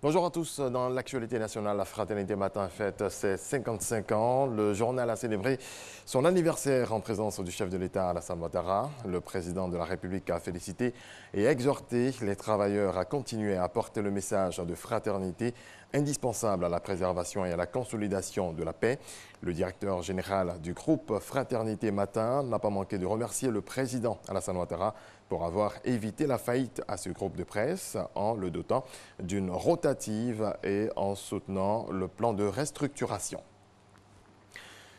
Bonjour à tous. Dans l'actualité nationale, la Fraternité Matin fête ses 55 ans. Le journal a célébré son anniversaire en présence du chef de l'État, Alassane Ouattara. Le président de la République a félicité et exhorté les travailleurs à continuer à porter le message de fraternité indispensable à la préservation et à la consolidation de la paix. Le directeur général du groupe Fraternité Matin n'a pas manqué de remercier le président Alassane Ouattara pour avoir évité la faillite à ce groupe de presse en le dotant d'une rotative et en soutenant le plan de restructuration.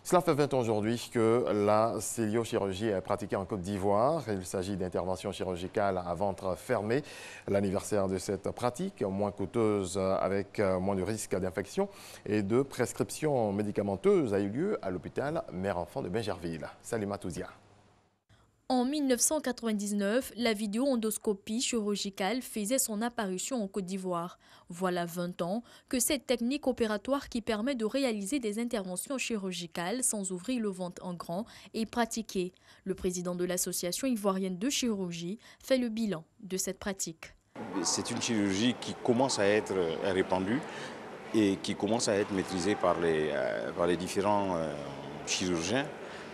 Cela fait 20 ans aujourd'hui que la céliochirurgie est pratiquée en Côte d'Ivoire. Il s'agit d'interventions chirurgicales à ventre fermé. L'anniversaire de cette pratique, moins coûteuse avec moins de risques d'infection et de prescription médicamenteuse, a eu lieu à l'hôpital Mère-Enfant de Bingerville. Salima Touzia. En 1999, la vidéo-endoscopie chirurgicale faisait son apparition en Côte d'Ivoire. Voilà 20 ans que cette technique opératoire qui permet de réaliser des interventions chirurgicales sans ouvrir le ventre en grand est pratiquée. Le président de l'association ivoirienne de chirurgie fait le bilan de cette pratique. C'est une chirurgie qui commence à être répandue et qui commence à être maîtrisée par les différents chirurgiens.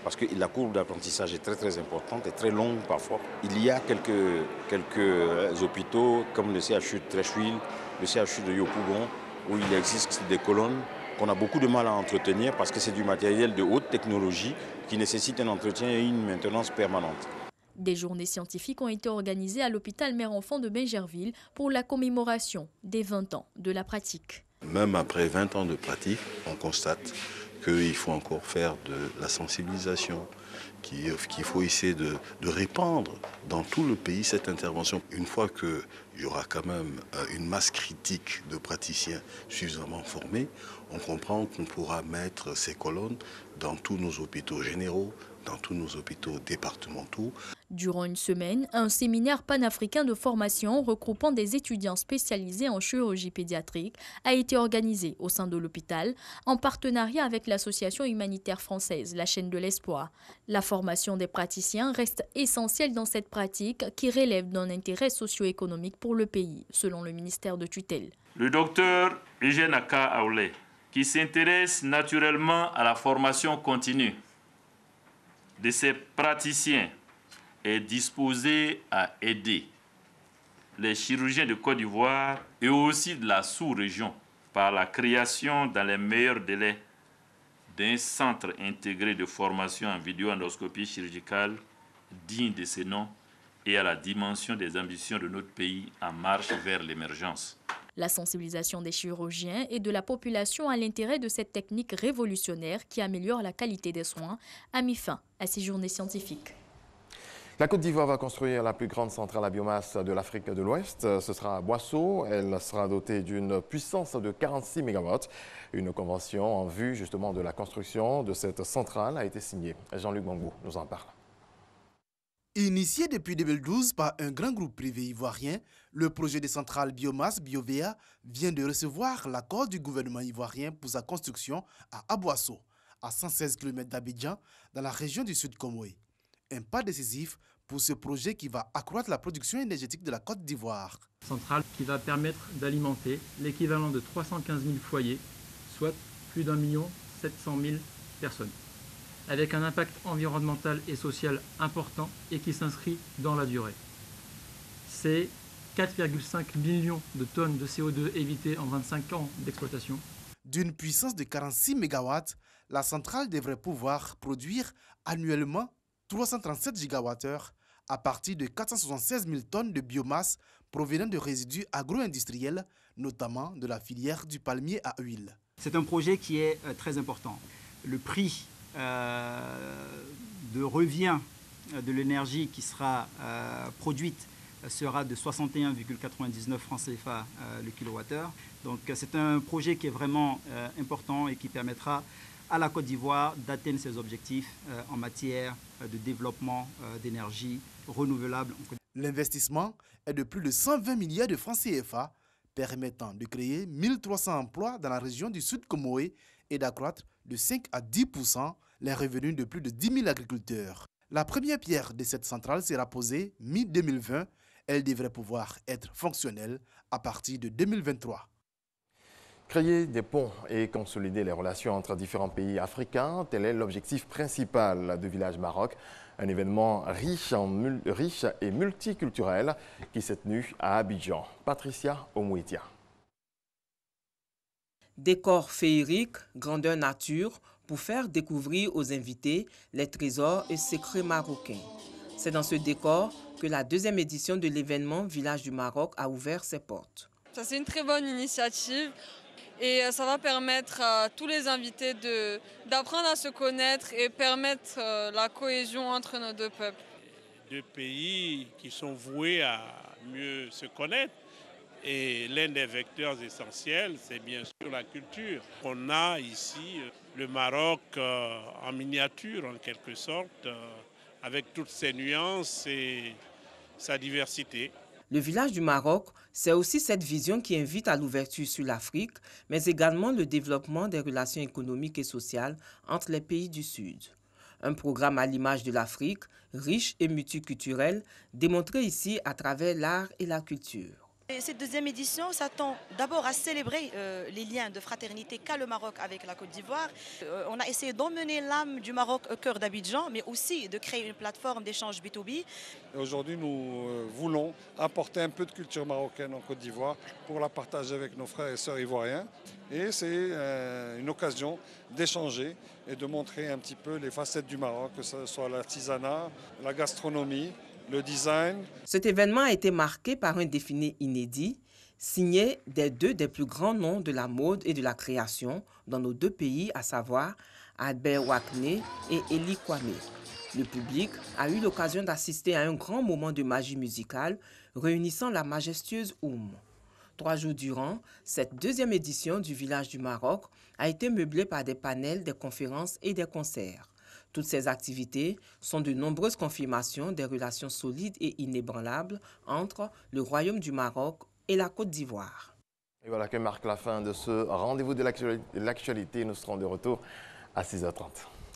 Parce que la courbe d'apprentissage est très importante et très longue parfois. Il y a quelques hôpitaux comme le CHU de Tréchouil, le CHU de Yopougon, où il existe des colonnes qu'on a beaucoup de mal à entretenir parce que c'est du matériel de haute technologie qui nécessite un entretien et une maintenance permanente. Des journées scientifiques ont été organisées à l'hôpital Mère-Enfant de Bingerville pour la commémoration des 20 ans de la pratique. Même après 20 ans de pratique, on constate qu'il faut encore faire de la sensibilisation, qu'il faut essayer de répandre dans tout le pays cette intervention. Une fois qu'il y aura quand même une masse critique de praticiens suffisamment formés, on comprend qu'on pourra mettre ces colonnes dans tous nos hôpitaux généraux, dans tous nos hôpitaux départementaux. Durant une semaine, un séminaire panafricain de formation regroupant des étudiants spécialisés en chirurgie pédiatrique a été organisé au sein de l'hôpital en partenariat avec l'association humanitaire française, la Chaîne de l'Espoir. La formation des praticiens reste essentielle dans cette pratique qui relève d'un intérêt socio-économique pour le pays, selon le ministère de tutelle. Le docteur Eugène Aka Aoulé, qui s'intéresse naturellement à la formation continue de ces praticiens, est disposé à aider les chirurgiens de Côte d'Ivoire et aussi de la sous-région par la création dans les meilleurs délais d'un centre intégré de formation en vidéo-endoscopie chirurgicale digne de ce nom et à la dimension des ambitions de notre pays en marche vers l'émergence. La sensibilisation des chirurgiens et de la population à l'intérêt de cette technique révolutionnaire qui améliore la qualité des soins a mis fin à ces journées scientifiques. La Côte d'Ivoire va construire la plus grande centrale à biomasse de l'Afrique de l'Ouest. Ce sera à Boisseau. Elle sera dotée d'une puissance de 46 MW. Une convention en vue justement de la construction de cette centrale a été signée. Jean-Luc Bangou nous en parle. Initié depuis 2012 par un grand groupe privé ivoirien, le projet de centrale biomasse BioVea vient de recevoir l'accord du gouvernement ivoirien pour sa construction à Aboisseau, à 116 km d'Abidjan, dans la région du Sud Comoé. Un pas décisif pour ce projet qui va accroître la production énergétique de la Côte d'Ivoire. Centrale qui va permettre d'alimenter l'équivalent de 315 000 foyers, soit plus d'1 700 000 personnes, avec un impact environnemental et social important et qui s'inscrit dans la durée. C'est 4,5 millions de tonnes de CO2 évitées en 25 ans d'exploitation. D'une puissance de 46 MW, la centrale devrait pouvoir produire annuellement 337 GWh à partir de 476 000 tonnes de biomasse provenant de résidus agro-industriels, notamment de la filière du palmier à huile. C'est un projet qui est très important. Le prix de revient de l'énergie qui sera produite sera de 61,99 francs CFA le kilowattheure. Donc c'est un projet qui est vraiment important et qui permettra à la Côte d'Ivoire d'atteindre ses objectifs en matière de développement d'énergie renouvelable. L'investissement est de plus de 120 milliards de francs CFA, permettant de créer 1300 emplois dans la région du Sud Comoé et d'accroître de 5 à 10% les revenus de plus de 10 000 agriculteurs. La première pierre de cette centrale sera posée mi-2020. Elle devrait pouvoir être fonctionnelle à partir de 2023. Créer des ponts et consolider les relations entre différents pays africains, tel est l'objectif principal de Village Maroc, un événement riche et multiculturel qui s'est tenu à Abidjan. Patricia Omouitia. Décor féerique, grandeur nature, pour faire découvrir aux invités les trésors et secrets marocains. C'est dans ce décor que la deuxième édition de l'événement Village du Maroc a ouvert ses portes. Ça, c'est une très bonne initiative et ça va permettre à tous les invités d'apprendre à se connaître et permettre la cohésion entre nos deux peuples. Deux pays qui sont voués à mieux se connaître. Et l'un des vecteurs essentiels, c'est bien sûr la culture. On a ici le Maroc en miniature, en quelque sorte, avec toutes ses nuances et sa diversité. Le Village du Maroc, c'est aussi cette vision qui invite à l'ouverture sur l'Afrique, mais également le développement des relations économiques et sociales entre les pays du Sud. Un programme à l'image de l'Afrique, riche et multiculturel, démontré ici à travers l'art et la culture. Cette deuxième édition s'attend d'abord à célébrer les liens de fraternité qu'a le Maroc avec la Côte d'Ivoire. On a essayé d'emmener l'âme du Maroc au cœur d'Abidjan, mais aussi de créer une plateforme d'échange B2B. Aujourd'hui, nous voulons apporter un peu de culture marocaine en Côte d'Ivoire pour la partager avec nos frères et sœurs ivoiriens. Et c'est une occasion d'échanger et de montrer un petit peu les facettes du Maroc, que ce soit l'artisanat, la gastronomie, le design. Cet événement a été marqué par un défilé inédit, signé des deux des plus grands noms de la mode et de la création dans nos deux pays, à savoir Albert Wakne et Eli Kwame. Le public a eu l'occasion d'assister à un grand moment de magie musicale réunissant la majestueuse Oum. 3 jours durant, cette deuxième édition du Village du Maroc a été meublée par des panels, des conférences et des concerts. Toutes ces activités sont de nombreuses confirmations des relations solides et inébranlables entre le Royaume du Maroc et la Côte d'Ivoire. Et voilà que marque la fin de ce rendez-vous de l'actualité. Nous serons de retour à 6h30.